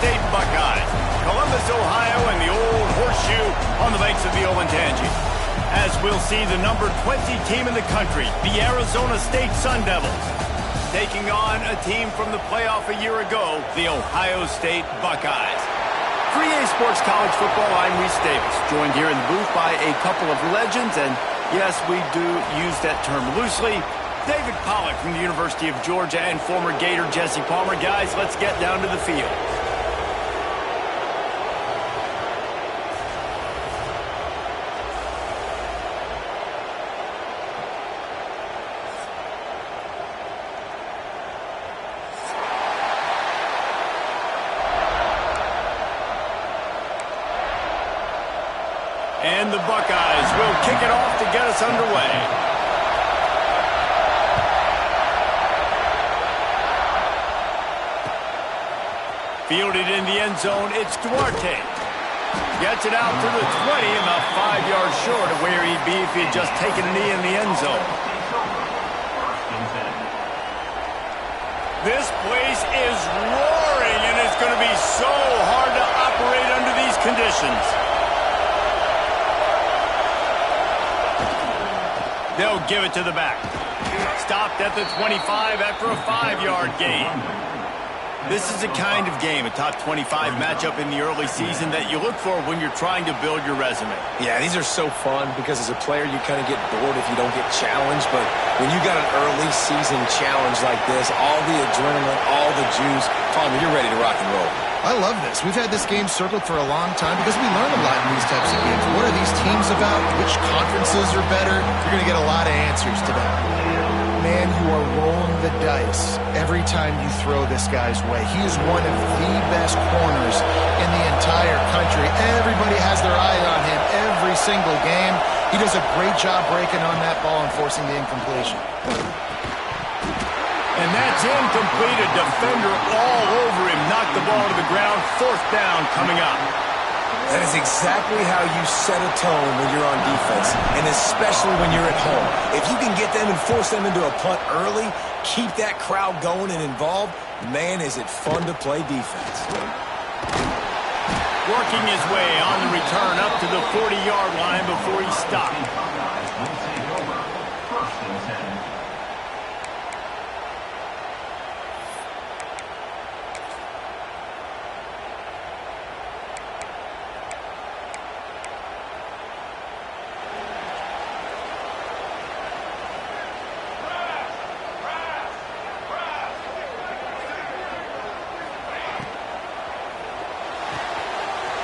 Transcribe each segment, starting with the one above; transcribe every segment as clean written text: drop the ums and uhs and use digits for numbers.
State Buckeyes. Columbus, Ohio, and the old horseshoe on the banks of the Olentangy. As we'll see the number 20 team in the country, the Arizona State Sun Devils, taking on a team from the playoff a year ago, the Ohio State Buckeyes. For EA Sports College Football, I'm Reese Davis, joined here in the booth by a couple of legends, and yes, we do use that term loosely. David Pollack from the University of Georgia and former Gator Jesse Palmer. Guys, let's get down to the field. And the Buckeyes will kick it off to get us underway. Fielded in the end zone, it's Duarte. Gets it out to the 20, about 5 yards short of where he'd be if he'd just taken a knee in the end zone. This place is roaring, and it's going to be so hard to operate under these conditions. They'll give it to the back. Stopped at the 25 after a 5-yard gain. This is a kind of game, a top 25 matchup in the early season that you look for when you're trying to build your resume. Yeah, these are so fun because as a player you kind of get bored if you don't get challenged, but when you got an early season challenge like this, all the adrenaline, all the juice, Palmer, you're ready to rock and roll. I love this. We've had this game circled for a long time because we learn a lot in these types of games. What are these teams about? Which conferences are better? You're going to get a lot of answers to that. Man, you are rolling the dice every time you throw this guy's way. He is one of the best corners in the entire country. Everybody has their eye on him every single game. He does a great job breaking on that ball and forcing the incompletion. And that's incomplete. A defender all over him. Knocked the ball to the ground. 4th down coming up. That is exactly how you set a tone when you're on defense, and especially when you're at home. If you can get them and force them into a punt early, keep that crowd going and involved, man, is it fun to play defense. Working his way on the return up to the 40-yard line before he stopped.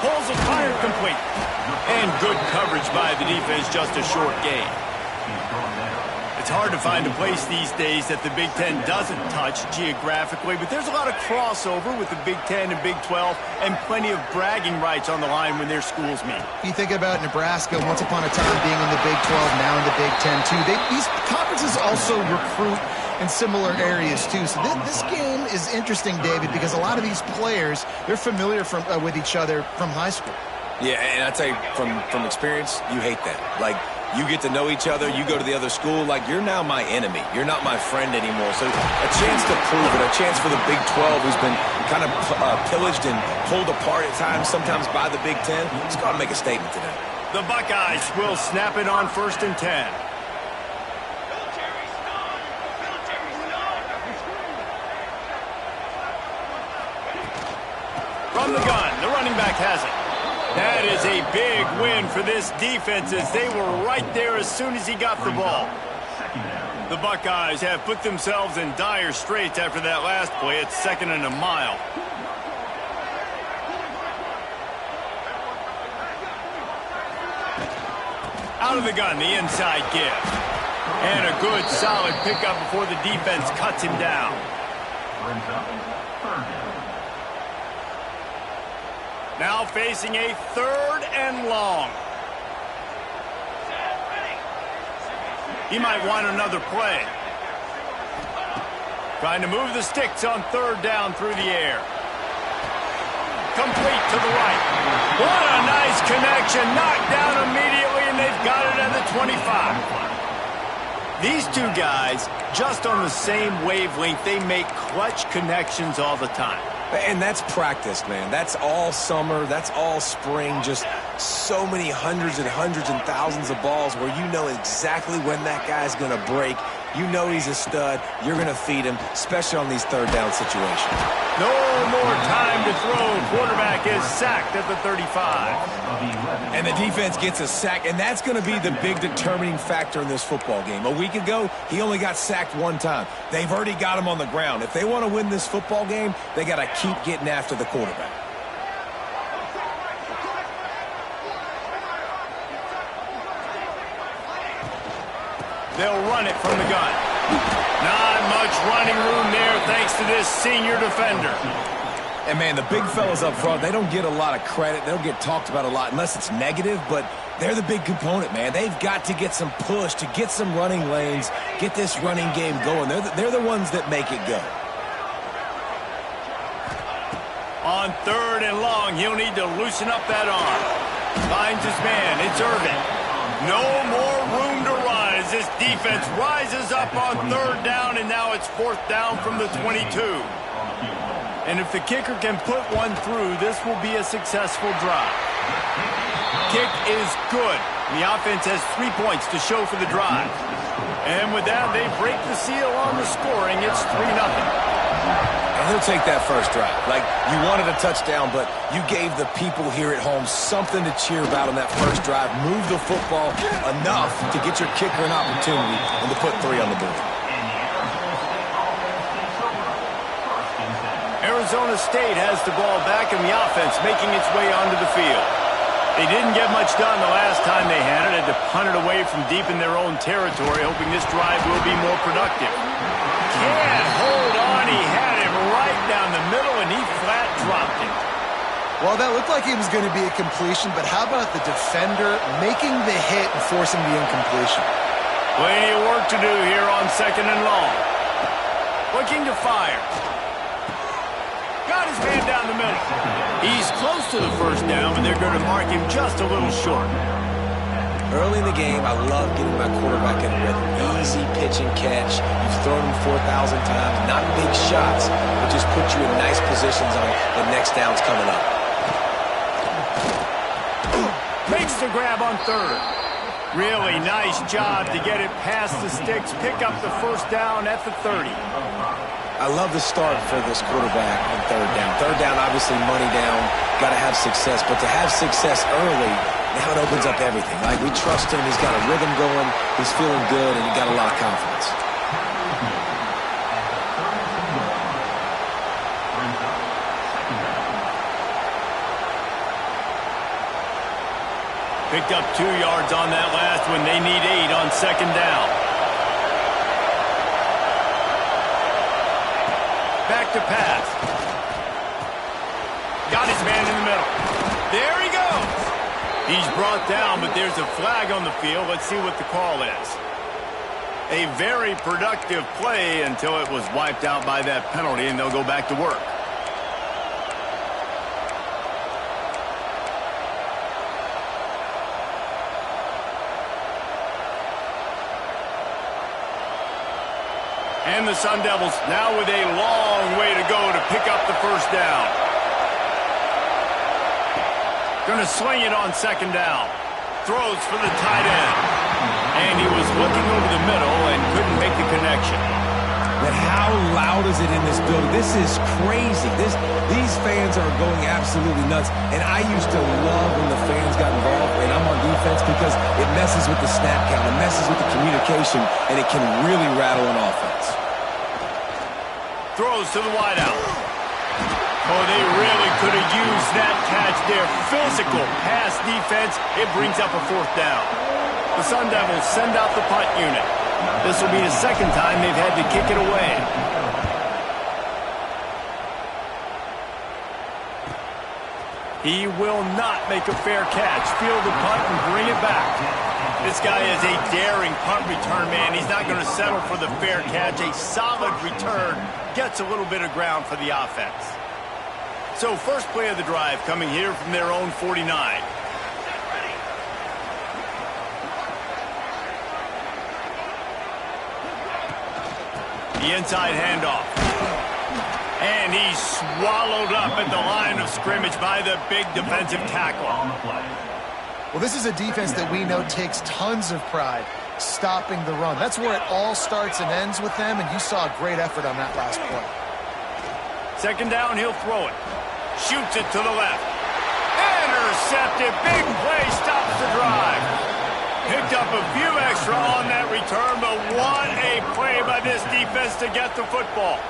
Pulls it, fired complete. And good coverage by the defense, just a short gain. It's hard to find a place these days that the Big Ten doesn't touch geographically, but there's a lot of crossover with the Big Ten and Big 12 and plenty of bragging rights on the line when their schools meet. You think about Nebraska, once upon a time being in the Big 12, now in the Big Ten too. These conferences also recruit in similar areas too. So this game is interesting, David, because a lot of these players, they're familiar with each other from high school. Yeah, and I tell you, from experience, you hate that. Like, you get to know each other, you go to the other school, like, you're now my enemy. You're not my friend anymore. So a chance to prove it, a chance for the Big 12, who's been kind of pillaged and pulled apart at times, sometimes by the Big 10. It's got to make a statement today. The Buckeyes will snap it on 1st and 10. From the gun, the running back has it. That is a big win for this defense as they were right there as soon as he got the ball. The Buckeyes have put themselves in dire straits after that last play. It's 2nd and a mile. Out of the gun, the inside give. And a good solid pickup before the defense cuts him down. Now facing a 3rd and long. He might want another play. Trying to move the sticks on 3rd down through the air. Complete to the right. What a nice connection. Knocked down immediately, and they've got it at the 25. These two guys, just on the same wavelength, they make clutch connections all the time. And that's practice, man. That's all summer. That's all spring. Just so many hundreds and hundreds and thousands of balls where you know exactly when that guy's going to break. You know he's a stud. You're going to feed him, especially on these third down situations. No more time to throw. Quarterback is sacked at the 35. And the defense gets a sack, and that's going to be the big determining factor in this football game. A week ago, he only got sacked one time. They've already got him on the ground. If they want to win this football game, they got to keep getting after the quarterback. They'll run it from the gun. Not much running room there thanks to this senior defender. And, man, the big fellas up front, they don't get a lot of credit. They don't get talked about a lot unless it's negative, but they're the big component, man. They've got to get some push, to get some running lanes, get this running game going. They're the ones that make it go. On 3rd and long, he'll need to loosen up that arm. Finds his man. It's Irvin. No more room to rise. This defense rises up on 3rd down, and now it's 4th down from the 22. And if the kicker can put one through, this will be a successful drive. Kick is good. The offense has 3 points to show for the drive. And with that, they break the seal on the scoring. It's 3-0. And he'll take that first drive. Like, you wanted a touchdown, but you gave the people here at home something to cheer about on that first drive. Move the football enough to get your kicker an opportunity and to put 3 on the board. Arizona State has the ball back in the offense, making its way onto the field. They didn't get much done the last time they had it. Had to punt it away from deep in their own territory, hoping this drive will be more productive. Can't hold on. He had it right down the middle, and he flat dropped it. Well, that looked like it was going to be a completion, but how about the defender making the hit and forcing the incompletion? Plenty of work to do here on 2nd and long. Looking to fire. Got his man down the middle. He's close to the first down, and they're going to mark him just a little short. Early in the game, I love getting my quarterback in rhythm. Easy pitch and catch. You've thrown him 4,000 times. Not big shots, but just put you in nice positions on the next downs coming up. Makes the grab on 3rd. Really nice job to get it past the sticks. Pick up the first down at the 30. I love the start for this quarterback on 3rd down. 3rd down, obviously money down. Got to have success. But to have success early, now it opens up everything. Like, we trust him. He's got a rhythm going. He's feeling good, and he got a lot of confidence. Picked up 2 yards on that last one. They need 8 on 2nd down. Back to pass. Got his man in the middle. There he goes. He's brought down, but there's a flag on the field. Let's see what the call is. A very productive play until it was wiped out by that penalty, and they'll go back to work. And the Sun Devils now with a long way to go to pick up the first down. Going to sling it on 2nd down. Throws for the tight end. And he was looking over the middle and couldn't make the connection. But how loud is it in this building? This is crazy. These fans are going absolutely nuts. And I used to love when the fans got involved, and I'm on defense, because it messes with the snap count. It messes with the communication, and it can really rattle an offense. Throws to the wideout. Oh, they really could have used that catch there. Physical pass defense. It brings up a 4th down. The Sun Devils send out the punt unit. This will be the 2nd time they've had to kick it away. He will not make a fair catch. Field the punt and bring it back. This guy is a daring punt return man. He's not going to settle for the fair catch. A solid return gets a little bit of ground for the offense. So first play of the drive coming here from their own 49. The inside handoff. And he's swallowed up at the line of scrimmage by the big defensive tackle. Well, this is a defense that we know takes tons of pride stopping the run. That's where it all starts and ends with them, and you saw a great effort on that last play. Second down, he'll throw it. Shoots it to the left. Intercepted. Big play stops the drive. Picked up a few extra on that return, but what a play by this defense to get the football.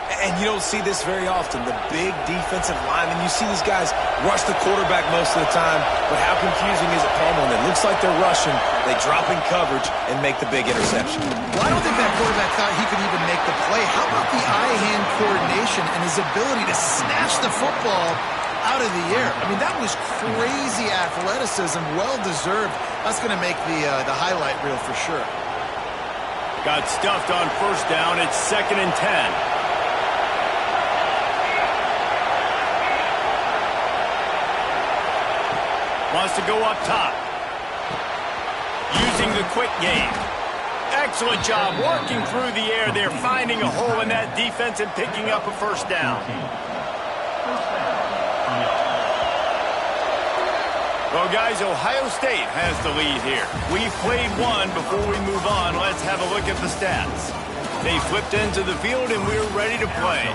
And you don't see this very often, the big defensive linemen. You see these guys rush the quarterback most of the time, but how confusing is it, Palmer? When it looks like they're rushing, they drop in coverage and make the big interception. Well, I don't think that quarterback thought he could even make the play. How about the eye-hand coordination and his ability to snatch the football out of the air? I mean, that was crazy athleticism, well-deserved. That's going to make the highlight reel for sure. Got stuffed on first down. It's 2nd and 10. Wants to go up top. Using the quick game. Excellent job working through the air there, finding a hole in that defense and picking up a first down. Well, guys, Ohio State has the lead here. We've played one. Before we move on, let's have a look at the stats. They flipped into the field, and we're ready to play.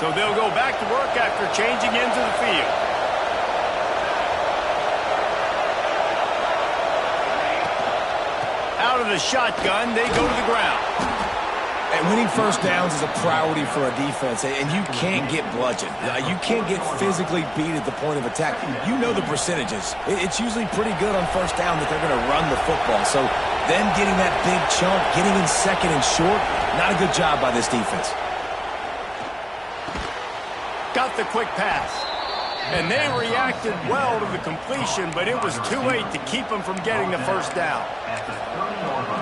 So they'll go back to work after changing into the field. Out of the shotgun, they go to the ground. And winning first downs is a priority for a defense, and you can't get bludgeoned. You can't get physically beat at the point of attack. You know the percentages. It's usually pretty good on first down that they're going to run the football. So them getting that big chunk, getting in second and short, not a good job by this defense. Got the quick pass. And they reacted well to the completion, but it was too late to keep them from getting the first down.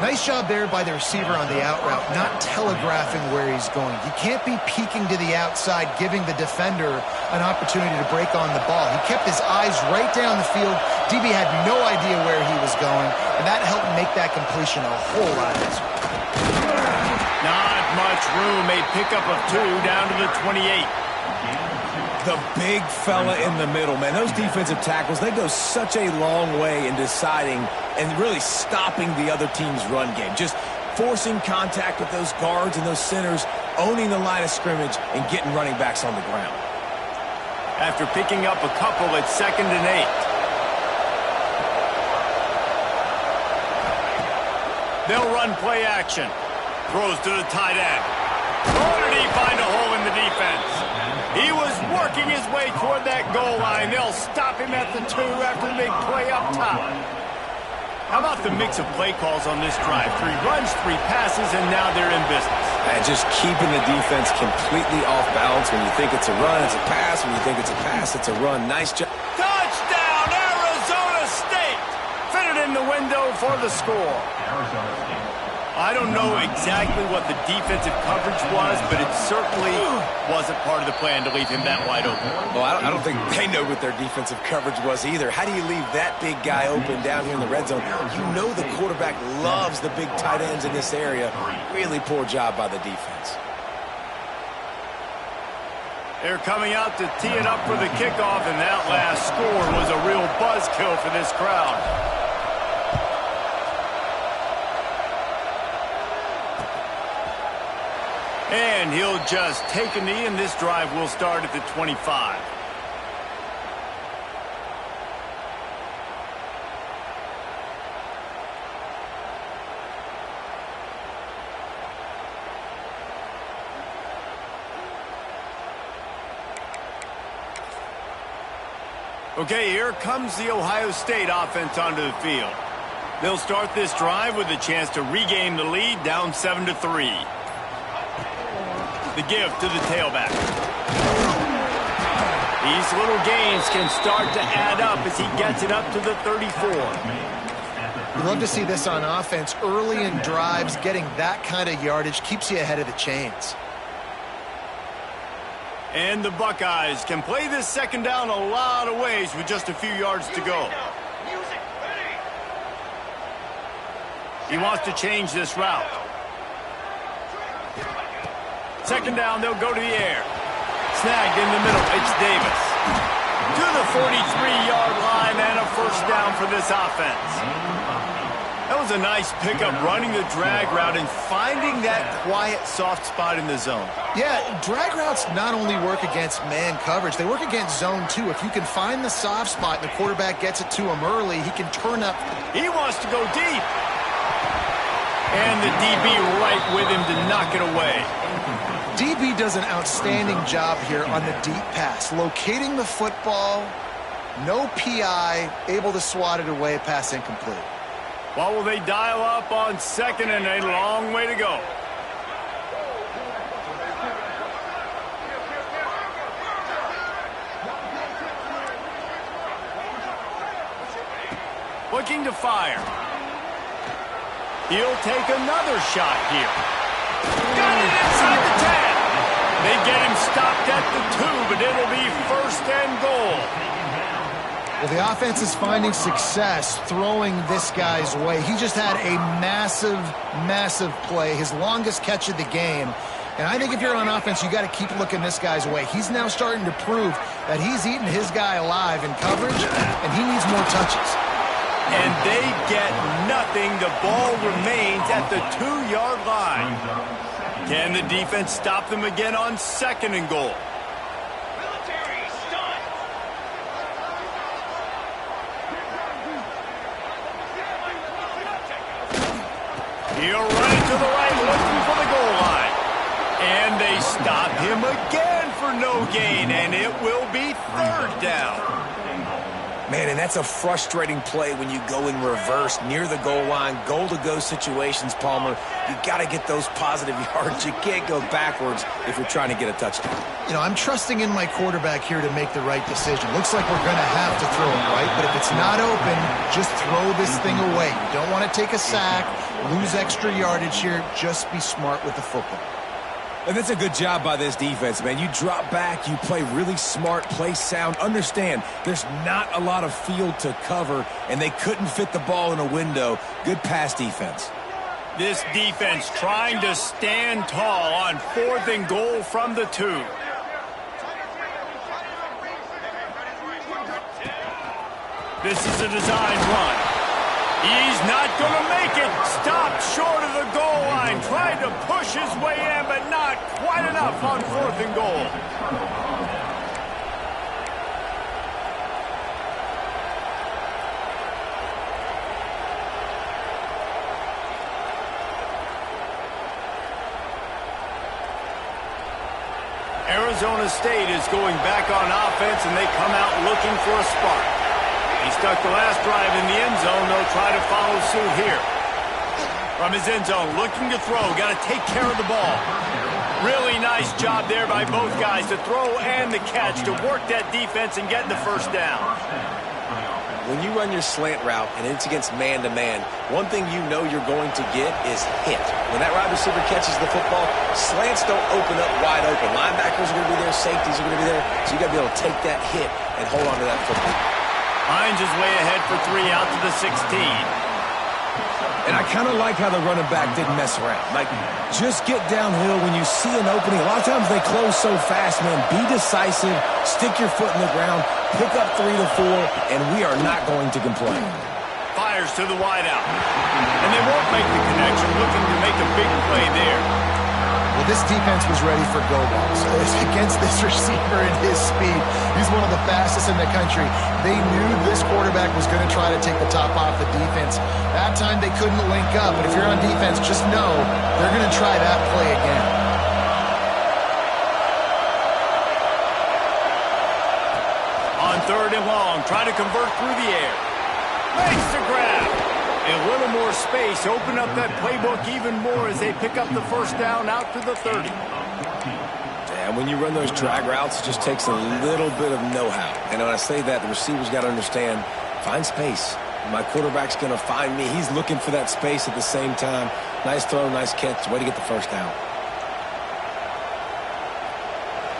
Nice job there by the receiver on the out route, not telegraphing where he's going. You can't be peeking to the outside, giving the defender an opportunity to break on the ball. He kept his eyes right down the field. DB had no idea where he was going, and that helped make that completion a whole lot easier. Not much room. A pickup of 2 down to the 28. The big fella in the middle, man. Those defensive tackles, they go such a long way in deciding and really stopping the other team's run game. Just forcing contact with those guards and those centers, owning the line of scrimmage, and getting running backs on the ground. After picking up a couple, it's 2nd and 8. They'll run play action. Throws to the tight end. Oh, did he find a hole in the defense? He was working his way toward that goal line. They'll stop him at the 2 after the big play up top. How about the mix of play calls on this drive? 3 runs, 3 passes, and now they're in business. And just keeping the defense completely off balance. When you think it's a run, it's a pass. When you think it's a pass, it's a run. Nice job. Touchdown, Arizona State! Fitted in the window for the score. I don't know exactly what the defensive coverage was, but it certainly wasn't part of the plan to leave him that wide open. Well, I don't think they know what their defensive coverage was either. How do you leave that big guy open down here in the red zone? You know the quarterback loves the big tight ends in this area. Really poor job by the defense. They're coming out to tee it up for the kickoff, and that last score was a real buzzkill for this crowd. And he'll just take a knee, and this drive will start at the 25. Okay, here comes the Ohio State offense onto the field. They'll start this drive with a chance to regain the lead, down 7-3. The give to the tailback. These little gains can start to add up as he gets it up to the 34. You love to see this on offense. Early in drives, getting that kind of yardage keeps you ahead of the chains. And the Buckeyes can play this second down a lot of ways with just a few yards to go. He wants to change this route. Second down, they'll go to the air. Snagged in the middle, it's Davis. To the 43-yard line and a first down for this offense. That was a nice pickup, running the drag route and finding that quiet, soft spot in the zone. Yeah, drag routes not only work against man coverage, they work against zone too. If you can find the soft spot and the quarterback gets it to him early, he can turn up. He wants to go deep. And the DB right with him to knock it away. DB does an outstanding job here on the deep pass, locating the football, no PI, able to swat it away, pass incomplete. What will they dial up on second and a long way to go? Looking to fire. He'll take another shot here. Got it inside the 10. They get him stopped at the 2, but it'll be first and goal. Well, the offense is finding success throwing this guy's way. He just had a massive, massive play, his longest catch of the game. And I think if you're on offense, you got to keep looking this guy's way. He's now starting to prove that he's eating his guy alive in coverage, and he needs more touches. And they get nothing. The ball remains at the 2-yard line. Can the defense stop them again on second and goal? He'll run it to the right, looking for the goal line. And they stop him again for no gain, and it will be third down. Man, and that's a frustrating play when you go in reverse near the goal line, goal-to-go situations, Palmer. You got to get those positive yards. You can't go backwards if you're trying to get a touchdown. You know, I'm trusting in my quarterback here to make the right decision. Looks like we're going to have to throw it right, but if it's not open, just throw this thing away. You don't want to take a sack, lose extra yardage here. Just be smart with the football. And that's a good job by this defense, man. You drop back, you play really smart, play sound. Understand, there's not a lot of field to cover, and they couldn't fit the ball in a window. Good pass defense. This defense trying to stand tall on fourth and goal from the 2. This is a design run. He's not going to make it. Stopped short of the goal line. Tried to push his way in, but not quite enough on fourth and goal. Arizona State is going back on offense, and they come out looking for a spark. He stuck the last drive in the end zone. They'll try to follow suit here. From his end zone, looking to throw. Got to take care of the ball. Really nice job there by both guys to throw and the catch to work that defense and get the first down. When you run your slant route and it's against man-to-man, one thing you know you're going to get is hit. When that wide receiver catches the football, slants don't open up wide open. Linebackers are going to be there. Safeties are going to be there. So you got to be able to take that hit and hold on to that football. Hines is way ahead for 3 out to the 16. And I kind of like how the running back didn't mess around. Like, just get downhill when you see an opening. A lot of times they close so fast, man. Be decisive, stick your foot in the ground, pick up 3 to 4, and we are not going to complain. Fires to the wideout. And they won't make the connection, looking to make a big play there. Well, this defense was ready for go balls. Against this receiver and his speed, he's one of the fastest in the country. They knew this quarterback was going to try to take the top off the defense. That time they couldn't link up, but if you're on defense, just know they're going to try that play again. On third and long, try to convert through the air. Makes the grab. A little more space, open up that playbook even more as they pick up the first down out to the 30. And when you run those drag routes, it just takes a little bit of know-how. And when I say that, the receivers got to understand, find space. My quarterback's going to find me. He's looking for that space at the same time. Nice throw, nice catch. Way to get the first down.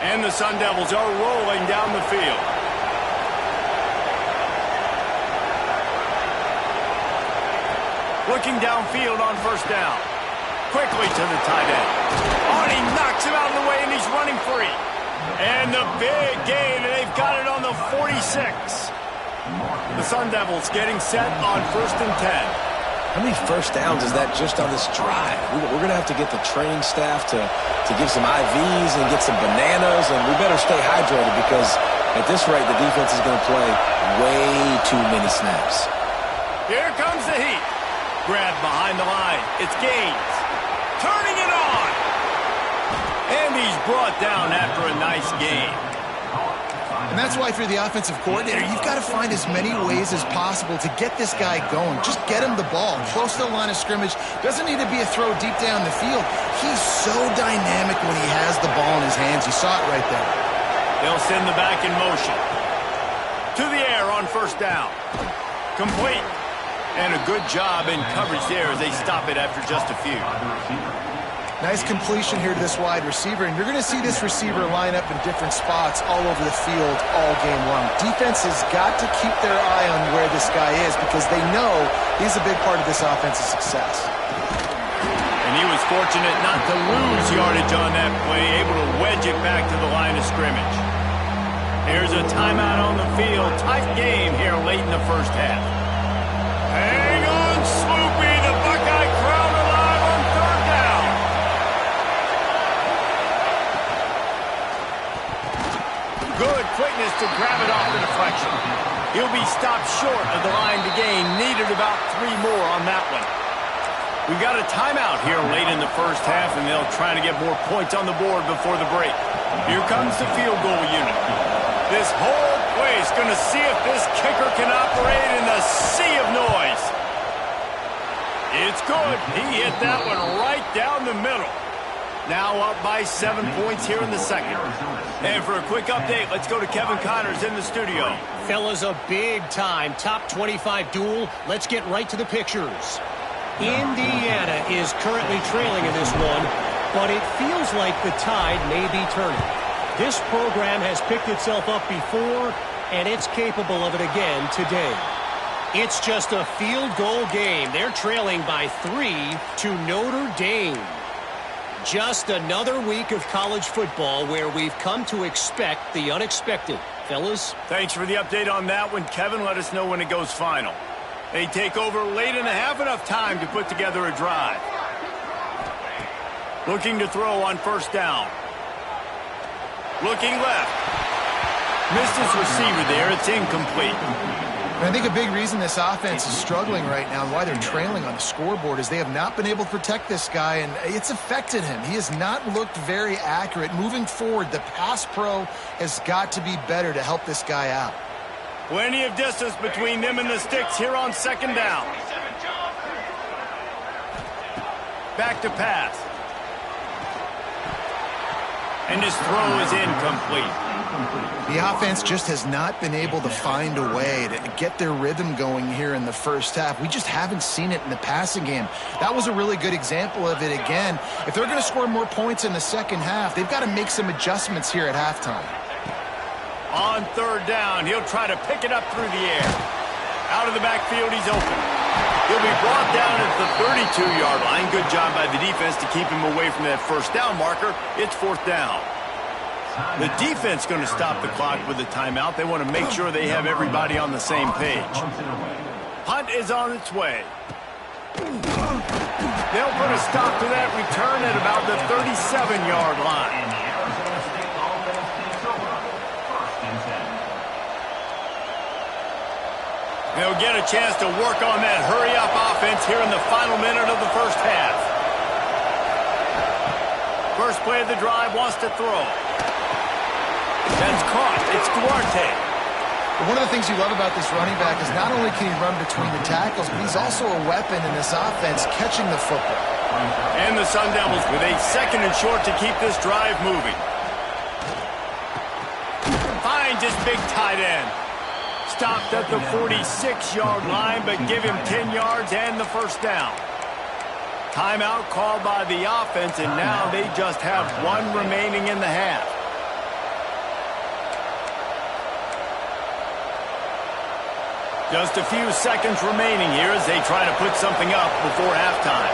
And the Sun Devils are rolling down the field. Looking downfield on first down. Quickly to the tight end. Oh, and he knocks him out of the way, and he's running free. And the big gain, and they've got it on the 46. The Sun Devils getting set on 1st and 10. How many first downs is that just on this drive? We're going to have to get the training staff to give some IVs and get some bananas, and we better stay hydrated because at this rate, the defense is going to play way too many snaps. Here comes the heat. Grabbed behind the line. It's Gaines. Turning it on. And he's brought down after a nice gain. And that's why if you're the offensive coordinator, you've got to find as many ways as possible to get this guy going. Just get him the ball close to the line of scrimmage. Doesn't need to be a throw deep down the field. He's so dynamic when he has the ball in his hands. You saw it right there. They'll send the back in motion. To the air on first down. Complete. And a good job in coverage there as they stop it after just a few. Nice completion here to this wide receiver, and you're going to see this receiver line up in different spots all over the field all game long. Defense has got to keep their eye on where this guy is because they know he's a big part of this offense's success. And he was fortunate not to lose yardage on that play, able to wedge it back to the line of scrimmage. Here's a timeout on the field. Tight game here late in the first half. Hang on, Sloopy. The Buckeye crowd alive on third down. Good quickness to grab it off the deflection. He'll be stopped short of the line to gain. Needed about 3 more on that one. We've got a timeout here late in the first half, and they'll try to get more points on the board before the break. Here comes the field goal unit. This whole place going to see if this kicker can operate in the sea of noise. It's good. He hit that one right down the middle. Now up by 7 points here in the second. And for a quick update, let's go to Kevin Connors in the studio. Fellas, a big-time top 25 duel. Let's get right to the pictures. Indiana is currently trailing in this one, but it feels like the tide may be turning. This program has picked itself up before, and it's capable of it again today. It's just a field goal game. They're trailing by 3 to Notre Dame. Just another week of college football where we've come to expect the unexpected. Fellas? Thanks for the update on that one, Kevin. Let us know when it goes final. They take over late and have enough time to put together a drive. Looking to throw on first down. Looking left. Missed his receiver there. It's incomplete. And I think a big reason this offense is struggling right now and why they're trailing on the scoreboard is they have not been able to protect this guy, and it's affected him. He has not looked very accurate. Moving forward, the pass pro has got to be better to help this guy out. Plenty of distance between them and the sticks here on second down. Back to pass. And his throw is incomplete. The offense just has not been able to find a way to get their rhythm going here in the first half. We just haven't seen it in the passing game. That was a really good example of it again. If they're going to score more points in the second half, they've got to make some adjustments here at halftime. On third down, he'll try to pick it up through the air. Out of the backfield, he's open. He'll be brought down at the 32-yard line. Good job by the defense to keep him away from that first down marker. It's fourth down. The defense going to stop the clock with a timeout. They want to make sure they have everybody on the same page. Punt is on its way. They'll put a stop to that return at about the 37-yard line. They'll get a chance to work on that hurry-up offense here in the final minute of the first half. First play of the drive, wants to throw. That's caught. It's Duarte. One of the things you love about this running back is not only can he run between the tackles, but he's also a weapon in this offense catching the football. And the Sun Devils with a second and short to keep this drive moving. Finds his big tight end. Stopped at the 46-yard line, but give him 10 yards and the first down. Timeout called by the offense, and now they just have one remaining in the half. Just a few seconds remaining here as they try to put something up before halftime.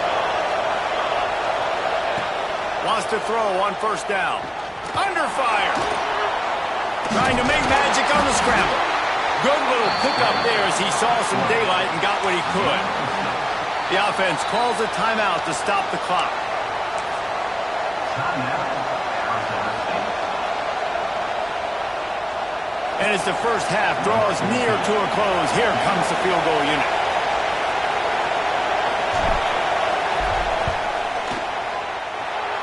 Wants to throw on first down. Under fire. Trying to make magic on the scramble. Good little pickup there as he saw some daylight and got what he could. The offense calls a timeout to stop the clock. And as the first half draws near to a close, here comes the field goal unit.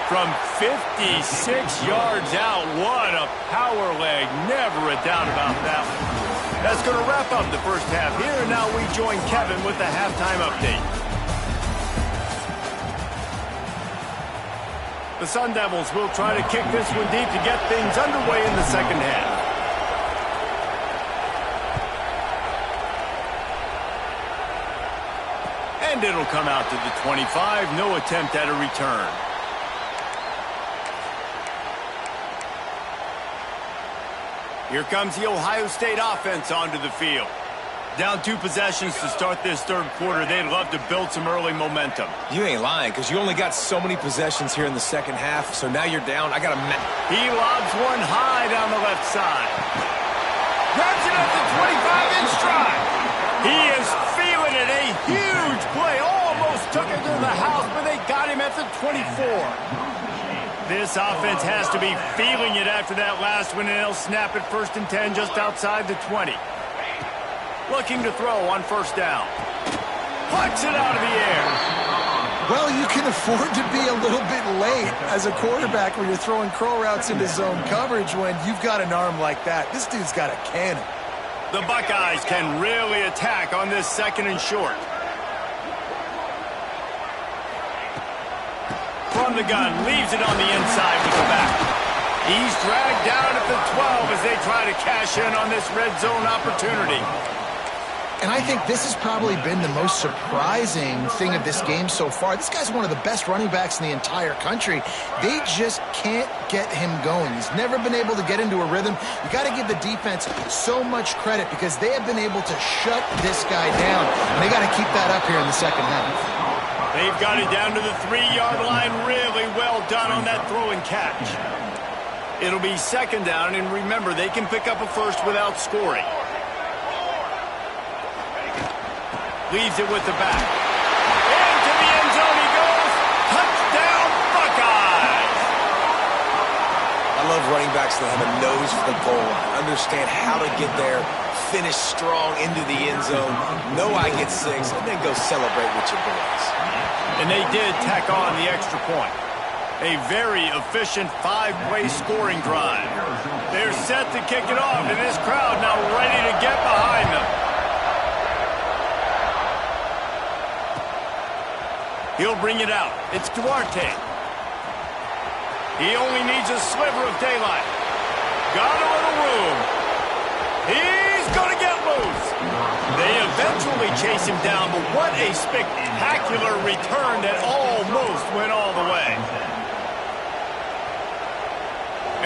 From 56 yards out, what a power leg. Never a doubt about that one. That's going to wrap up the first half here, and now we join Kevin with the halftime update. The Sun Devils will try to kick this one deep to get things underway in the second half. And it'll come out to the 25. No attempt at a return. Here comes the Ohio State offense onto the field. Down 2 possessions to start this third quarter. They'd love to build some early momentum. You ain't lying, because you only got so many possessions here in the second half, so now you're down. He lobs one high down the left side. Grabs it at the 25-inch stride. He is feeling it. A huge play. Almost took it to the house, but they got him at the 24. This offense has to be feeling it after that last one, and they'll snap it 1st and 10 just outside the 20. Looking to throw on first down. Plucks it out of the air. Well, you can afford to be a little bit late as a quarterback when you're throwing crow routes into zone coverage when you've got an arm like that. This dude's got a cannon. The Buckeyes can really attack on this 2nd and short. From the gun, leaves it on the inside with the back. He's dragged down at the 12 as they try to cash in on this red zone opportunity. And I think this has probably been the most surprising thing of this game so far. This guy's one of the best running backs in the entire country. They just can't get him going. He's never been able to get into a rhythm. You got to give the defense so much credit because they have been able to shut this guy down. And they got to keep that up here in the second half. They've got it down to the 3-yard line. Really well done on that throw and catch. It'll be 2nd down, and remember, they can pick up a first without scoring. Leaves it with the back. Into the end zone he goes. Touchdown, Buckeyes! I love running backs that have a nose for the goal, understand how to get there, finish strong into the end zone, know I get 6, and then go celebrate with your boys. And they did tack on the extra point. A very efficient 5-way scoring drive. They're set to kick it off, and this crowd now ready to get behind them. He'll bring it out. It's Duarte. He only needs a sliver of daylight. Got a little room. He's going to get loose. They eventually chase him down, but what a spectacular return that almost went all the way.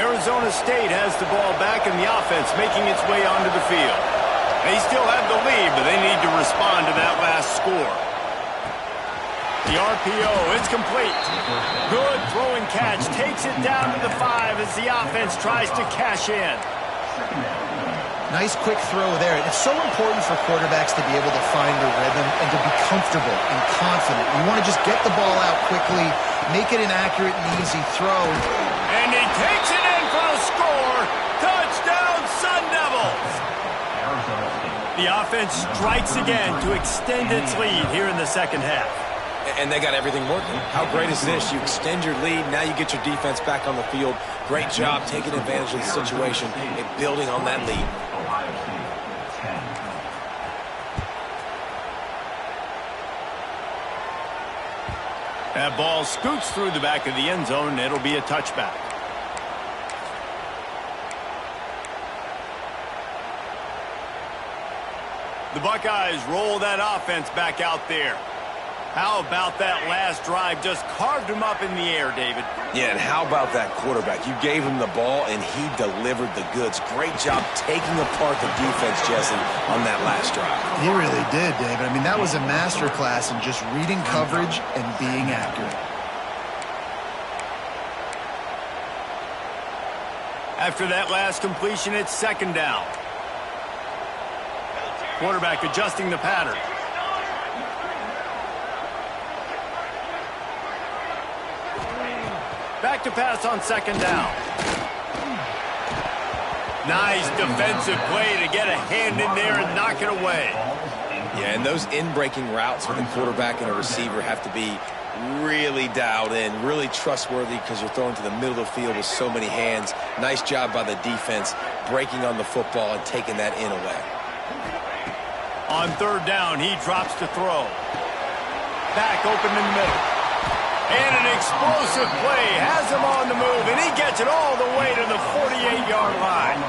Arizona State has the ball back, and the offense making its way onto the field. They still have the lead, but they need to respond to that last score. The RPO, it's complete. Good throwing catch, takes it down to the 5 as the offense tries to cash in. Nice quick throw there. It's so important for quarterbacks to be able to find their rhythm and to be comfortable and confident. You want to just get the ball out quickly, make it an accurate and easy throw. And he takes it in for a score. Touchdown, Sun Devils! The offense strikes again to extend its lead here in the second half. And they got everything working. How great is this? You extend your lead, now you get your defense back on the field. Great job taking advantage of the situation and building on that lead. That ball scoots through the back of the end zone, and it'll be a touchback. The Buckeyes roll that offense back out there. How about that last drive? Just carved him up in the air, David. Yeah, and how about that quarterback? You gave him the ball, and he delivered the goods. Great job taking apart the defense, Jesse, on that last drive. He really did, David. I mean, that was a masterclass in just reading coverage and being accurate. After that last completion, it's second down. Quarterback adjusting the pattern. Back to pass on second down. Nice defensive play to get a hand in there and knock it away. Yeah, and those in-breaking routes with a quarterback and a receiver have to be really dialed in, really trustworthy because you're throwing to the middle of the field with so many hands. Nice job by the defense breaking on the football and taking that in away. On third down, he drops to throw. Back open in the middle. And an explosive play has him on the move, and he gets it all the way to the 48-yard line.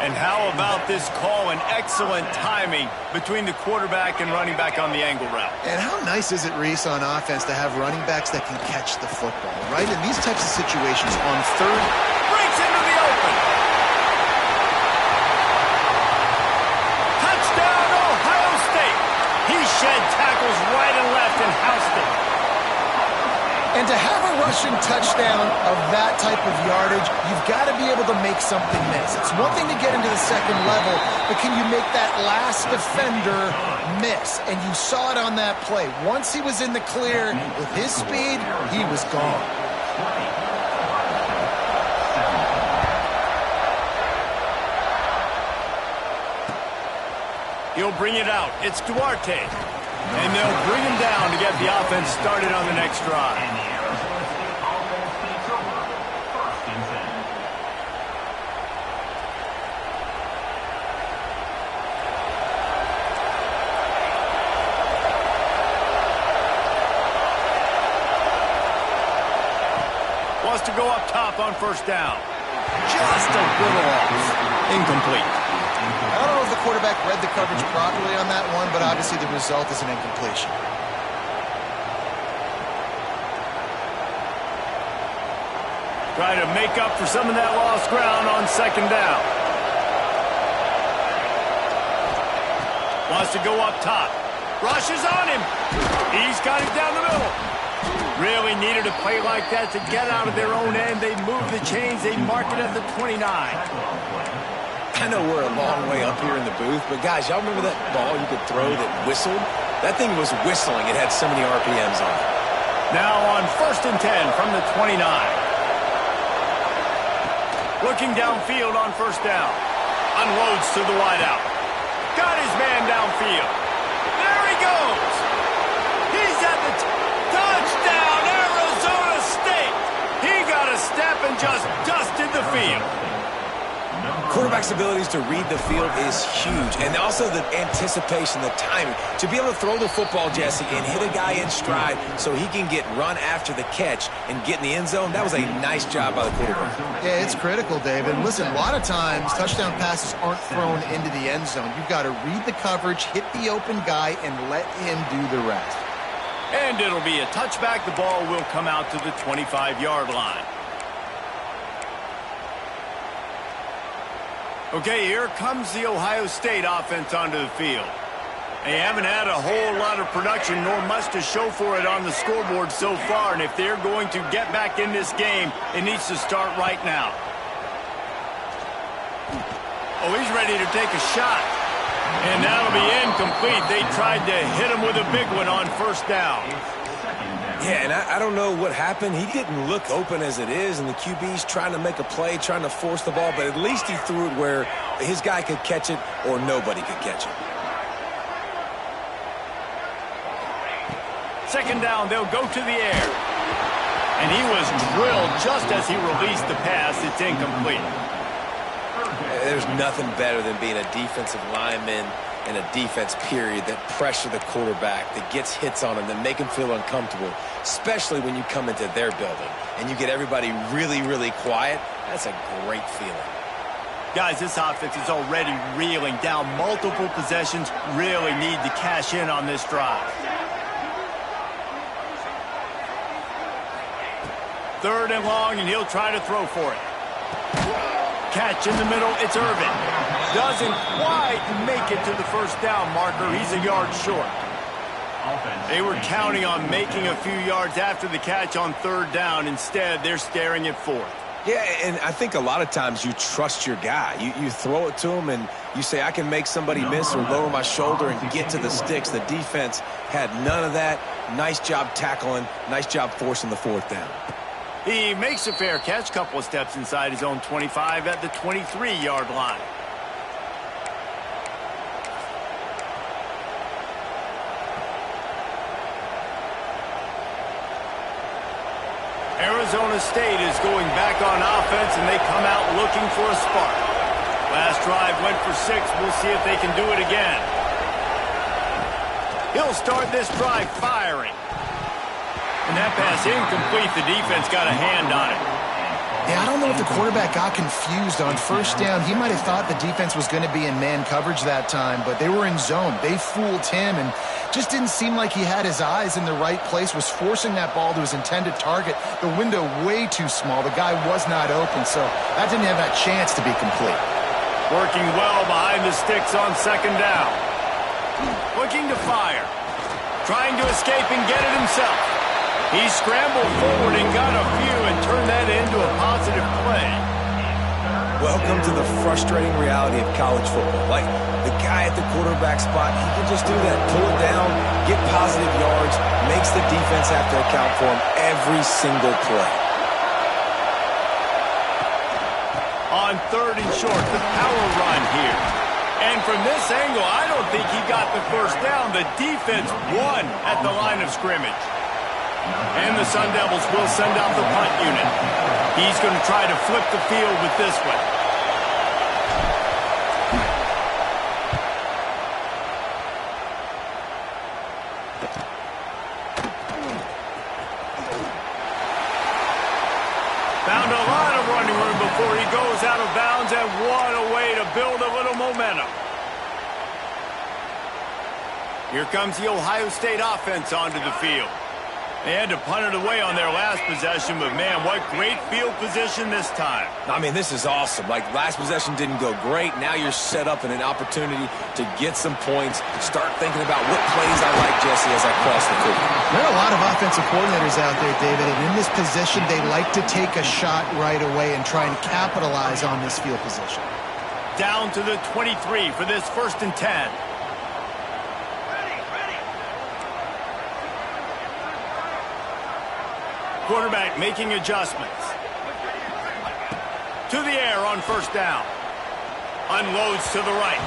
And how about this call and excellent timing between the quarterback and running back on the angle route? And how nice is it, Reese, on offense to have running backs that can catch the football, right? In these types of situations, on third... Breaks into the open. Touchdown, Ohio State. He shed tackles right and left and housed it. And to have a rushing touchdown of that type of yardage, you've got to be able to make something miss. It's one thing to get into the second level, but can you make that last defender miss? And you saw it on that play. Once he was in the clear, with his speed, he was gone. He'll bring it out. It's Duarte. And they'll bring him down to get the offense started on the next drive. Wants to go up top on first down. Just a little off. Incomplete. I don't know if the quarterback read the coverage properly on that one, but obviously the result is an incompletion. Try to make up for some of that lost ground on second down. Wants to go up top. Rushes on him. He's got it down the middle. Really needed a play like that to get out of their own end. They move the chains. They mark it at the 29. I know we're a long way up here in the booth, but guys, y'all remember that ball you could throw that whistled? That thing was whistling. It had so many RPMs on it. Now on 1st and 10 from the 29. Looking downfield on first down. Unloads to the wideout. Got his man downfield. There he goes. He's at the touchdown, Arizona State. He got a step and just dusted the field. Quarterback's abilities to read the field is huge, and also the anticipation, the timing. To be able to throw the football, Jesse, and hit a guy in stride so he can get run after the catch and get in the end zone, that was a nice job by the quarterback. Yeah, it's critical, David. And listen, a lot of times touchdown passes aren't thrown into the end zone. You've got to read the coverage, hit the open guy, and let him do the rest. And it'll be a touchback. The ball will come out to the 25-yard line. Okay, here comes the Ohio State offense onto the field. They haven't had a whole lot of production, nor much to show for it on the scoreboard so far. And if they're going to get back in this game, it needs to start right now. Oh, he's ready to take a shot. And that'll be incomplete. They tried to hit him with a big one on first down. Yeah, and I don't know what happened. He didn't look open as it is, and the QB's trying to make a play, trying to force the ball, but at least he threw it where his guy could catch it or nobody could catch it. Second down, they'll go to the air. And he was drilled just as he released the pass. It's incomplete. There's nothing better than being a defensive lineman in a defense period that pressure the quarterback, that gets hits on him, that make him feel uncomfortable, especially when you come into their building and you get everybody really, really quiet. That's a great feeling. Guys, this offense is already reeling down multiple possessions. Really need to cash in on this drive. 3rd and long, and he'll try to throw for it. Catch in the middle, it's Irvin. Doesn't quite make it to the first down marker. He's a yard short. They were counting on making a few yards after the catch on 3rd down. Instead, they're staring at 4th. Yeah, and I think a lot of times you trust your guy. You throw it to him and you say, I can make somebody miss or lower my shoulder and get to the sticks. The defense had none of that. Nice job tackling. Nice job forcing the 4th down. He makes a fair catch, couple of steps inside his own 25 at the 23-yard line. Arizona State is going back on offense, and they come out looking for a spark. Last drive went for 6. We'll see if they can do it again. He'll start this drive firing. And that pass incomplete. The defense got a hand on it. Yeah, I don't know if the quarterback got confused on 1st down. He might have thought the defense was going to be in man coverage that time, but they were in zone. They fooled him and just didn't seem like he had his eyes in the right place, was forcing that ball to his intended target. The window way too small. The guy was not open, so that didn't have that chance to be complete. Working well behind the sticks on 2nd down. Looking to fire. Trying to escape and get it himself. He scrambled forward and got a few and turned that into a positive play. Welcome to the frustrating reality of college football. Like, the guy at the quarterback spot, he can just do that. Pull it down, get positive yards, makes the defense have to account for him every single play. On 3rd and short, the power run here. And from this angle, I don't think he got the first down. The defense won at the line of scrimmage. And the Sun Devils will send out the punt unit. He's going to try to flip the field with this one. Found a lot of running room before he goes out of bounds, and what a way to build a little momentum. Here comes the Ohio State offense onto the field. They had to punt it away on their last possession, but man, what great field position this time. I mean, this is awesome. Like, last possession didn't go great. Now you're set up in an opportunity to get some points. Start thinking about what plays I like, Jesse, as I cross the field. There are a lot of offensive coordinators out there, David, and in this position, they like to take a shot right away and try and capitalize on this field position. Down to the 23 for this 1st and 10. Quarterback making adjustments. To the air on 1st down. Unloads to the right.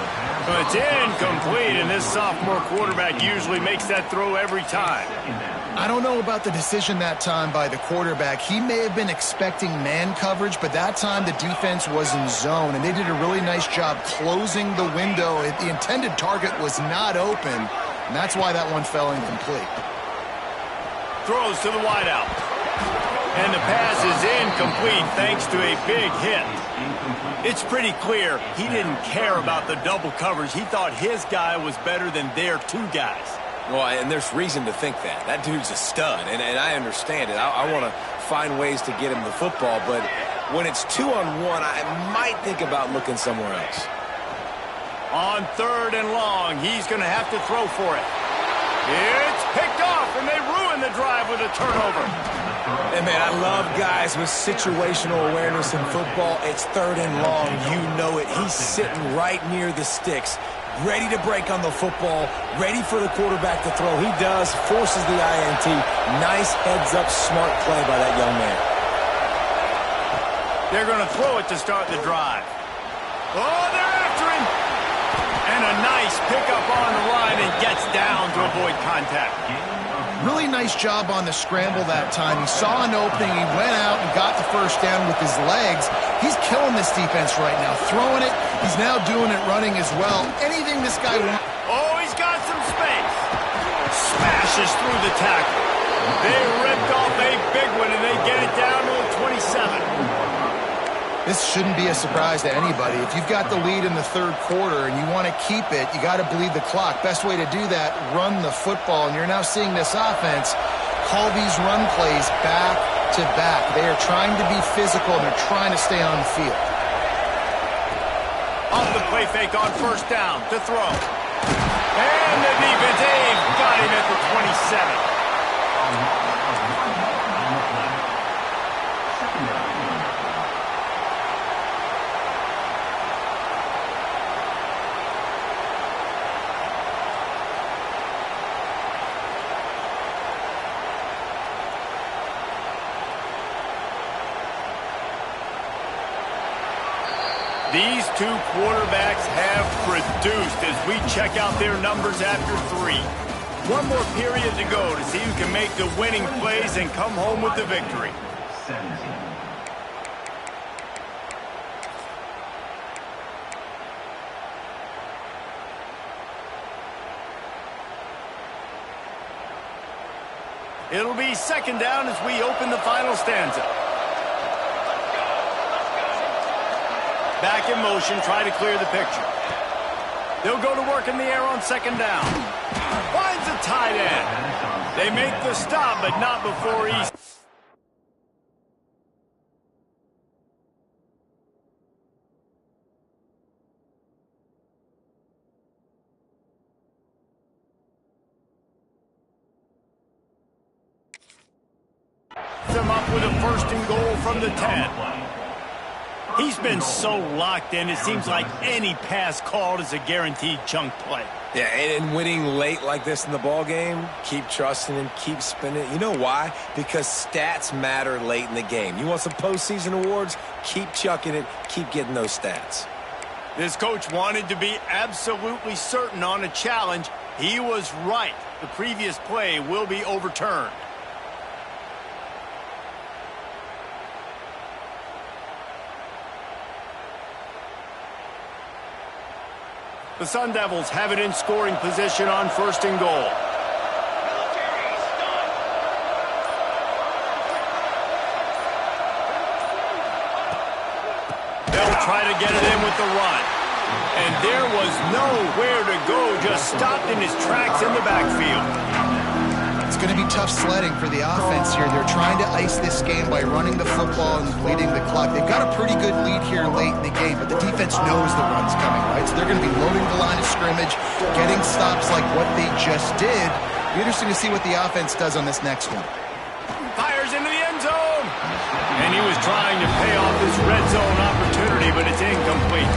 But it's incomplete, and this sophomore quarterback usually makes that throw every time. I don't know about the decision that time by the quarterback. He may have been expecting man coverage, but that time the defense was in zone, and they did a really nice job closing the window. The intended target was not open, and that's why that one fell incomplete. Throws to the wideout. And the pass is incomplete thanks to a big hit. It's pretty clear he didn't care about the double coverage. He thought his guy was better than their 2 guys. Well, and there's reason to think that. That dude's a stud, and I understand it. I want to find ways to get him the football, but when it's 2-on-1, I might think about looking somewhere else. On 3rd and long, he's going to have to throw for it. It's picked off, and they ruin the drive with a turnover. And, man, I love guys with situational awareness in football. It's 3rd and long. You know it. He's sitting right near the sticks, ready to break on the football, ready for the quarterback to throw. He does, forces the INT. Nice heads-up, smart play by that young man. They're going to throw it to start the drive. Oh, they're after him. And a nice pickup on the line and gets down to avoid contact. Really nice job on the scramble that time. He saw an opening, he went out and got the first down with his legs. He's killing this defense right now, throwing it. He's now doing it running as well. Anything this guy wants. Oh, he's got some space. Smashes through the tackle. They ripped off a big one, and they get it down to the 27. This shouldn't be a surprise to anybody. If you've got the lead in the 3rd quarter and you want to keep it, you got to bleed the clock. Best way to do that, run the football. And you're now seeing this offense call these run plays back back-to-back. They are trying to be physical, and they're trying to stay on the field. Off the play fake on first down to throw. And the defense, they've got him at the 27. These two quarterbacks have produced as we check out their numbers after 3. One more period to go to see who can make the winning plays and come home with the victory. It'll be second down as we open the final stanza. Back in motion, try to clear the picture. They'll go to work in the air on second down. Finds a tight end. They make the stop, but not before he's... them up with a first and goal from the 10. He's been so locked in, it seems like any pass called is a guaranteed chunk play. Yeah, and winning late like this in the ball game, keep trusting him, keep spinning. You know why? Because stats matter late in the game. You want some postseason awards? Keep chucking it, keep getting those stats. This coach wanted to be absolutely certain on a challenge. He was right. The previous play will be overturned. The Sun Devils have it in scoring position on first and goal. They'll try to get it in with the run. And there was nowhere to go, just stopped in his tracks in the backfield. It's going to be tough sledding for the offense here. They're trying to ice this game by running the football and bleeding the clock. They've got a pretty good lead here late in the game, but the defense knows the run's coming, right? So they're going to be loading the line of scrimmage, getting stops like what they just did. Be interesting to see what the offense does on this next one. Fires into the end zone. And he was trying to pay off this red zone opportunity, but it's incomplete.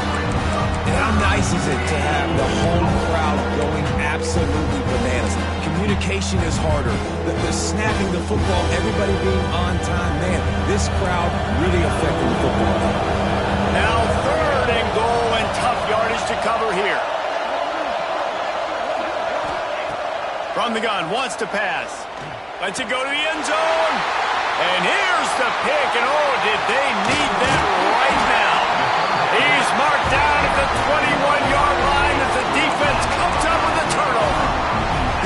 And how nice is it to have the home crowd going absolutely bananas? Communication is harder. The snapping the football, everybody being on time. Man, this crowd really affected the football. Now third and goal and tough yardage to cover here. From the gun, wants to pass. Lets it go to the end zone. And here's the pick. And oh, did they need that right now. He's marked down at the 21-yard line as the defense comes up with a turnover.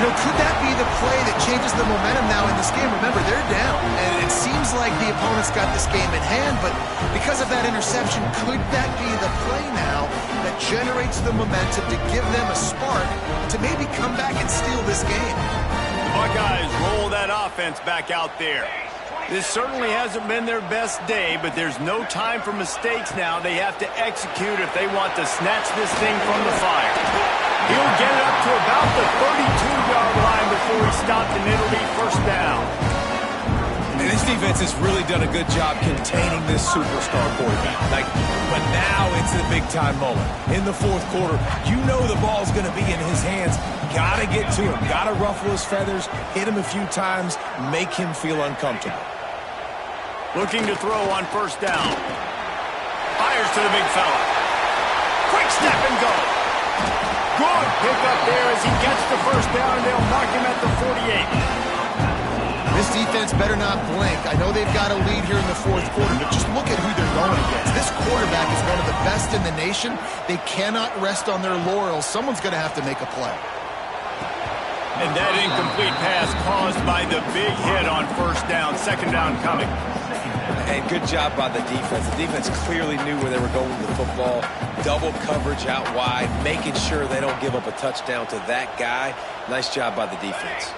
You know, could that be the play that changes the momentum now in this game? Remember, they're down, and it seems like the opponent's got this game in hand, but because of that interception, could that be the play now that generates the momentum to give them a spark to maybe come back and steal this game? The Buckeyes roll that offense back out there. This certainly hasn't been their best day, but there's no time for mistakes now. They have to execute if they want to snatch this thing from the fire. He'll get it up to about the 32-yard line before he stopped, and it'll be first down. And this defense has really done a good job containing this superstar quarterback. But now it's the big-time moment. In the fourth quarter, you know the ball's going to be in his hands. Got to get to him. Got to ruffle his feathers, hit him a few times, make him feel uncomfortable. Looking to throw on first down. Fires to the big fella. Quick step and go. Good pick up there as he gets the first down, and they'll mark him at the 48. This defense better not blink. I know they've got a lead here in the fourth quarter, but just look at who they're going against. This quarterback is one of the best in the nation. They cannot rest on their laurels. Someone's going to have to make a play. And that incomplete pass caused by the big hit on first down. Second down coming. And good job by the defense. The defense clearly knew where they were going with the football. Double coverage out wide, making sure they don't give up a touchdown to that guy. Nice job by the defense.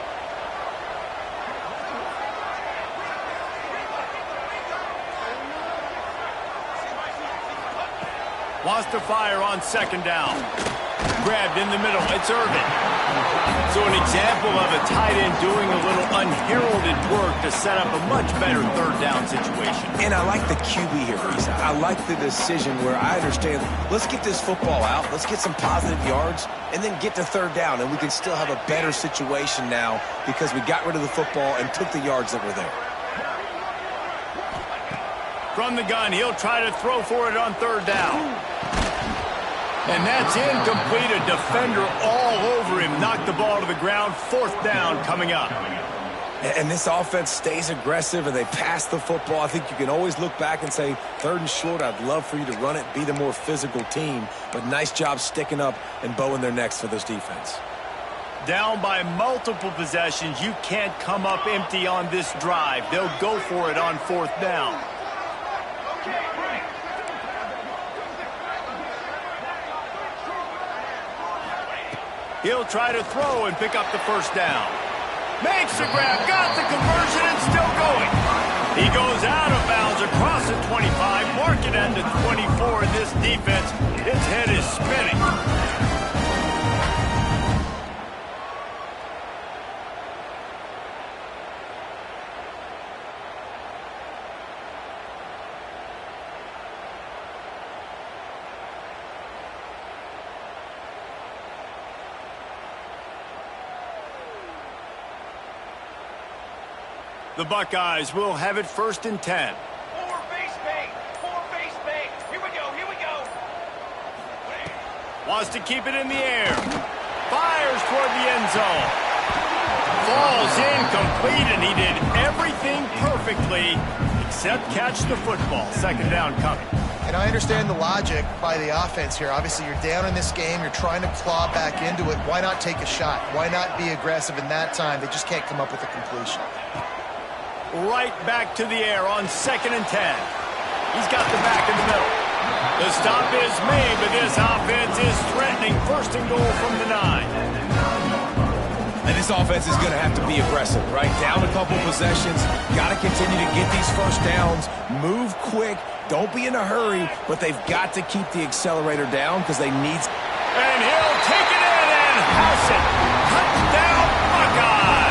Wants to fire on second down. Grabbed in the middle. It's Irvin. So an example of a tight end doing a little unheralded work to set up a much better third down situation. And I like the QB here, Reese. I like the decision where I understand, let's get this football out, let's get some positive yards, and then get to third down, and we can still have a better situation now because we got rid of the football and took the yards that were there. From the gun, he'll try to throw for it on third down. And that's incomplete. A defender all over him. Knocked the ball to the ground. Fourth down coming up. And this offense stays aggressive and they pass the football. I think you can always look back and say, third and short, I'd love for you to run it, be the more physical team. But nice job sticking up and bowing their necks for this defense. Down by multiple possessions. You can't come up empty on this drive. They'll go for it on fourth down. He'll try to throw and pick up the first down. Makes the grab, got the conversion, and still going. He goes out of bounds across the 25, mark it end to 24 in this defense. Its head is spinning. The Buckeyes will have it first and 10. Four base bait. Here we go. Wants to keep it in the air. Fires toward the end zone. Falls incomplete, and he did everything perfectly except catch the football. Second down coming. And I understand the logic by the offense here. Obviously, you're down in this game. You're trying to claw back into it. Why not take a shot? Why not be aggressive in that time? They just can't come up with a completion. Right back to the air on second and 10. He's got the back in the middle. The stop is made, but this offense is threatening. First and goal from the 9. And this offense is going to have to be aggressive, right? Down a couple possessions. Got to continue to get these first downs. Move quick. Don't be in a hurry, but they've got to keep the accelerator down because they need... And he'll take it in and house it. Touchdown, Buckeyes.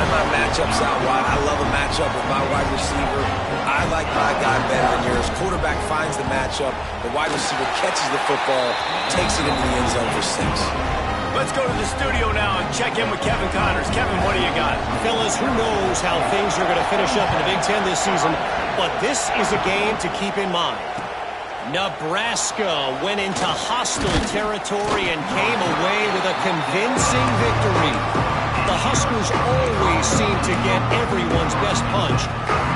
My matchups out wide. I love a matchup with my wide receiver. I like my guy better than yours. Quarterback finds the matchup. The wide receiver catches the football, takes it into the end zone for 6. Let's go to the studio now and check in with Kevin Connors. Kevin, what do you got? Fellas, who knows how things are going to finish up in the Big Ten this season, but this is a game to keep in mind. Nebraska went into hostile territory and came away with a convincing victory. The Huskers always seem to get everyone's best punch,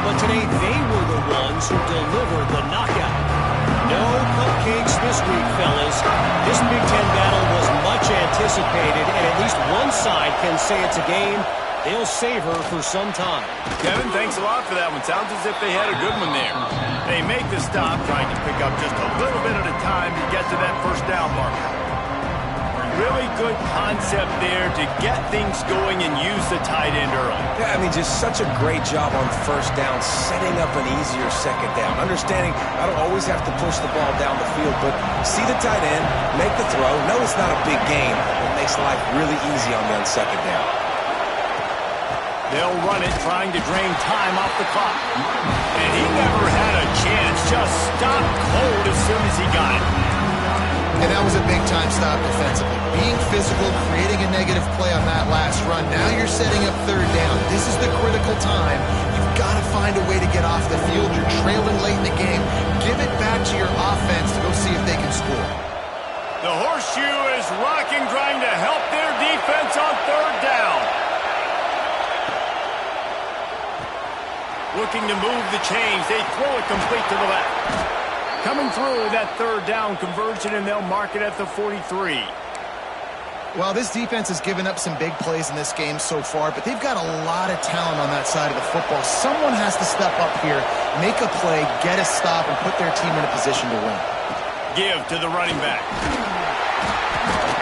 but today they were the ones who delivered the knockout. No cupcakes this week, fellas. This Big Ten battle was much anticipated, and at least one side can say it's a game they'll savor for some time. Kevin, thanks a lot for that one. Sounds as if they had a good one there. They make the stop, trying to pick up just a little bit at a time to get to that first down marker. Really good concept there to get things going and use the tight end early. Yeah, I mean, just such a great job on first down, setting up an easier second down. Understanding I don't always have to push the ball down the field, but see the tight end, make the throw. No, it's not a big game. It makes life really easy on me on second down. They'll run it, trying to drain time off the clock. And he never had a chance. Just stopped cold as soon as he got it. And that was a big-time stop defensively. Being physical, creating a negative play on that last run. Now you're setting up third down. This is the critical time. You've got to find a way to get off the field. You're trailing late in the game. Give it back to your offense to go see if they can score. The horseshoe is rocking, trying to help their defense on third down. Looking to move the chains. They throw it complete to the left. Coming through that third down conversion, and they'll mark it at the 43. Well, this defense has given up some big plays in this game so far, but they've got a lot of talent on that side of the football. Someone has to step up here, make a play, get a stop, and put their team in a position to win. Give to the running back.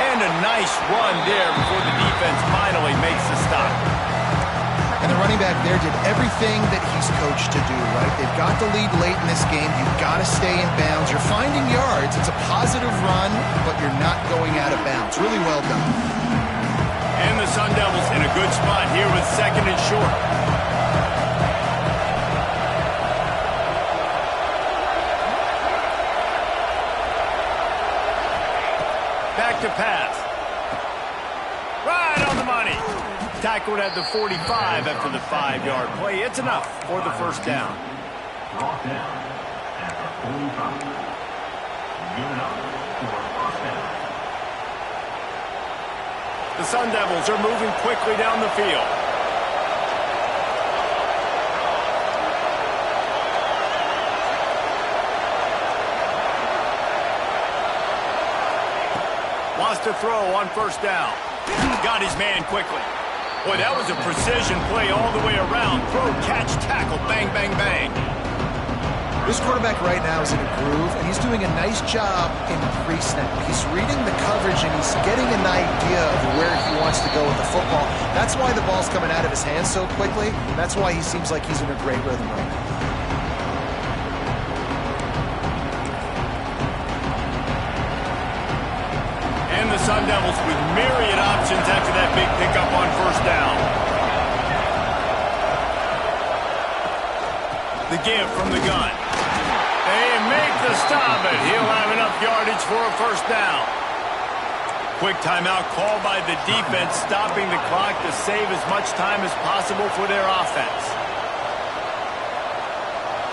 And a nice run there before the defense finally makes the stop. And And the running back there did everything that he's coached to do, right? They've got the lead late in this game. You've got to stay in bounds. You're finding yards. It's a positive run, but you're not going out of bounds. Really well done. And the Sun Devils in a good spot here with 2nd and short. Back to pass. Right on the money. Tackled at the 45 after the 5-yard play. It's enough for the first down. Brought down at the 45. Give it up for a first down. The Sun Devils are moving quickly down the field. Wants to throw on first down. Got his man quickly. Boy, that was a precision play all the way around. Throw, catch, tackle, bang, bang, bang. This quarterback right now is in a groove, and he's doing a nice job in pre-snap. He's reading the coverage, and he's getting an idea of where he wants to go with the football. That's why the ball's coming out of his hands so quickly. That's why he seems like he's in a great rhythm right now. And the Sun Devils with myriad options after that big pickup on first down. The give from the gun. They make the stop, and he'll have enough yardage for a first down. Quick timeout called by the defense, stopping the clock to save as much time as possible for their offense.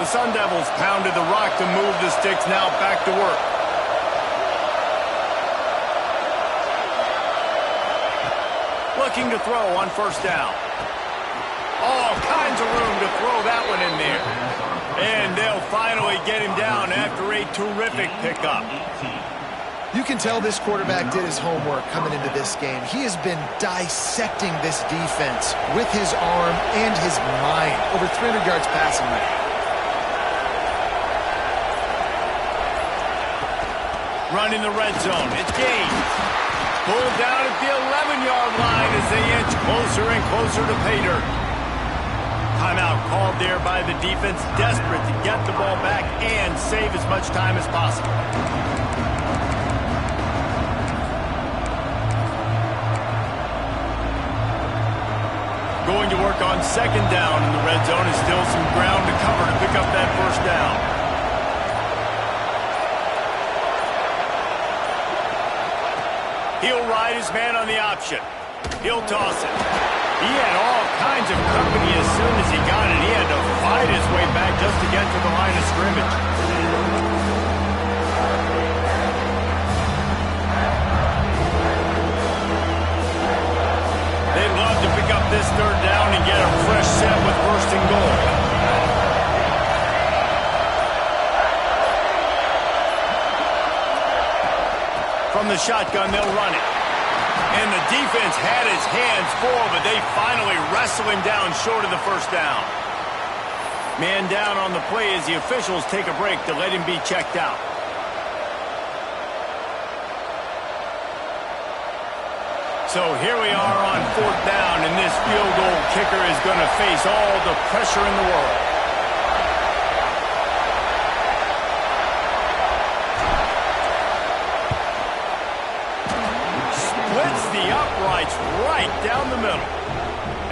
The Sun Devils pounded the rock to move the sticks, now back to work. Looking to throw on first down. All kinds of room to throw that one in there. And they'll finally get him down after a terrific pickup. You can tell this quarterback did his homework coming into this game. He has been dissecting this defense with his arm and his mind. Over 300 yards passing now. Running the red zone. It's Gaines. Pulled down at the 11-yard line as they inch closer and closer to pay dirt. Timeout called there by the defense, desperate to get the ball back and save as much time as possible. Going to work on second down in the red zone, is still some ground to cover to pick up that first down. He'll ride his man on the option. He'll toss it. He had all kinds of company as soon as he got it. He had to fight his way back just to get to the line of scrimmage. They'd love to pick up this third down and get a fresh set with first and goal. From the shotgun, they'll run it. And the defense had his hands full, but they finally wrestle him down short of the first down. Man down on the play as the officials take a break to let him be checked out. So here we are on fourth down, and this field goal kicker is going to face all the pressure in the world. Uprights right down the middle.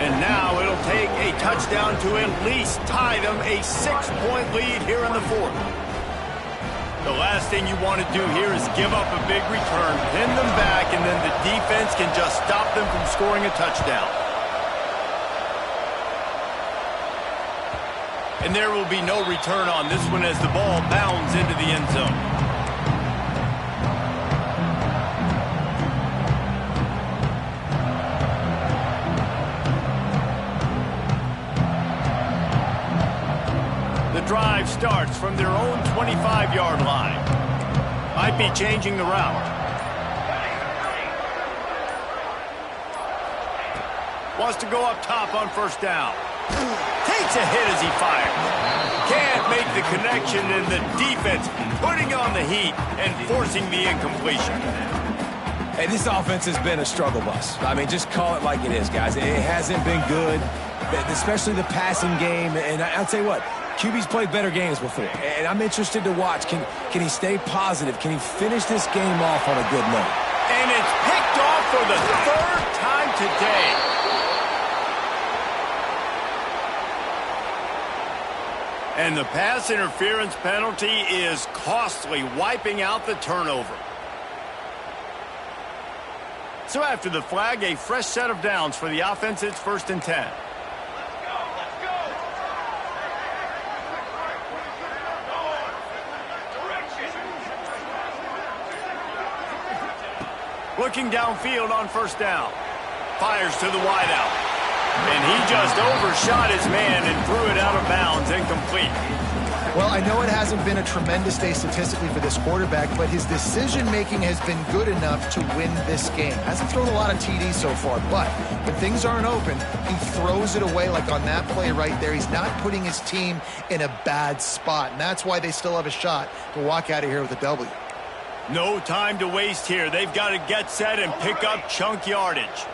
And now it'll take a touchdown to at least tie them a 6-point lead here in the fourth. The last thing you want to do here is give up a big return, pin them back, and then the defense can just stop them from scoring a touchdown. And there will be no return on this one as the ball bounds into the end zone. Drive starts from their own 25-yard line. Might be changing the route. Wants to go up top on first down. Takes a hit as he fires. Can't make the connection, and the defense putting on the heat and forcing the incompletion. Hey, this offense has been a struggle bus. I mean, just call it like it is, guys. It hasn't been good. especially the passing game. And I'll tell you what, QB's played better games before, and I'm interested to watch. Can he stay positive? Can he finish this game off on a good note? And it's picked off for the third time today. And the pass interference penalty is costly, wiping out the turnover. So after the flag, a fresh set of downs for the offense. It's 1st and 10. Looking downfield on 1st down. Fires to the wideout. And he just overshot his man and threw it out of bounds, incomplete. Well, I know it hasn't been a tremendous day statistically for this quarterback, but his decision-making has been good enough to win this game. Hasn't thrown a lot of TDs so far, but when things aren't open, he throws it away like on that play right there. He's not putting his team in a bad spot, and that's why they still have a shot to walk out of here with a W. No time to waste here. They've got to get set and pick up chunk yardage.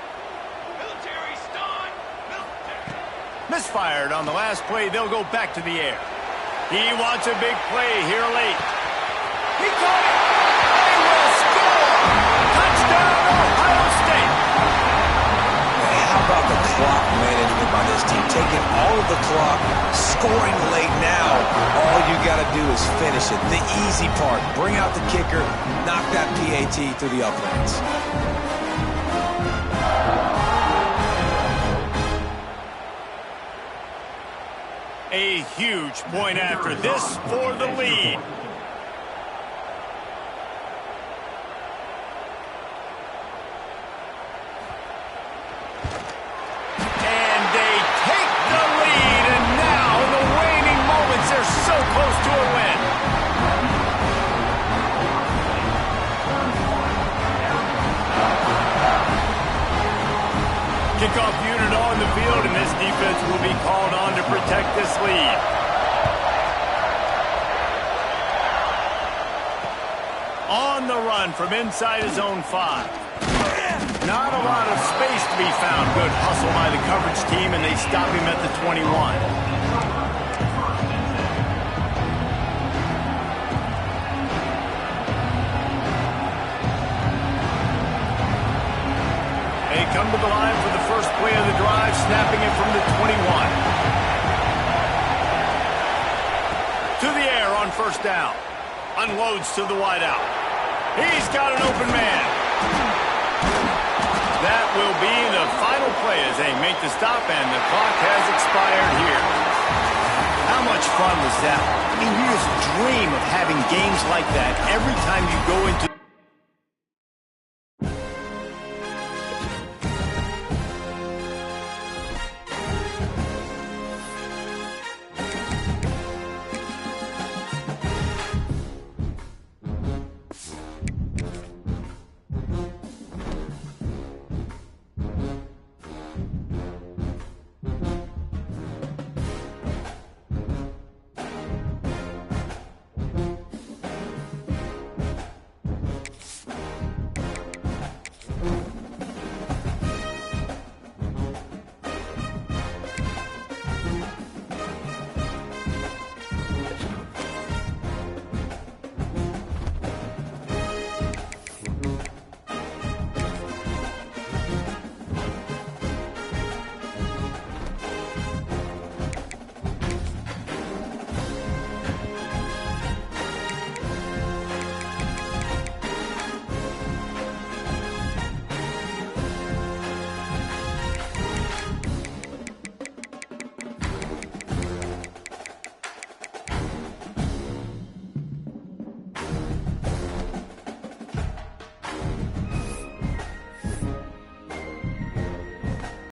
Misfired on the last play. They'll go back to the air. He wants a big play here late. He caught it. They will score. Touchdown, Ohio State. How about the clock management by this team? Taking all of the clock, scoring late now. All you got to do is finish it. The easy part. Bring out the kicker. Knock that PAT through the uprights. A huge point after this for the lead. And they take the lead, and now in the waning moments, they're so close to a win. Kickoff unit on the field, and this defense will be called on to protect this lead. On the run from inside his own 5. Not a lot of space to be found. Good hustle by the coverage team, and they stop him at the 21. Come to the line for the first play of the drive, snapping it from the 21. To the air on 1st down. Unloads to the wideout. He's got an open man. That will be the final play as they make the stop, and the clock has expired here. How much fun was that? I mean, you just dream of having games like that every time you go into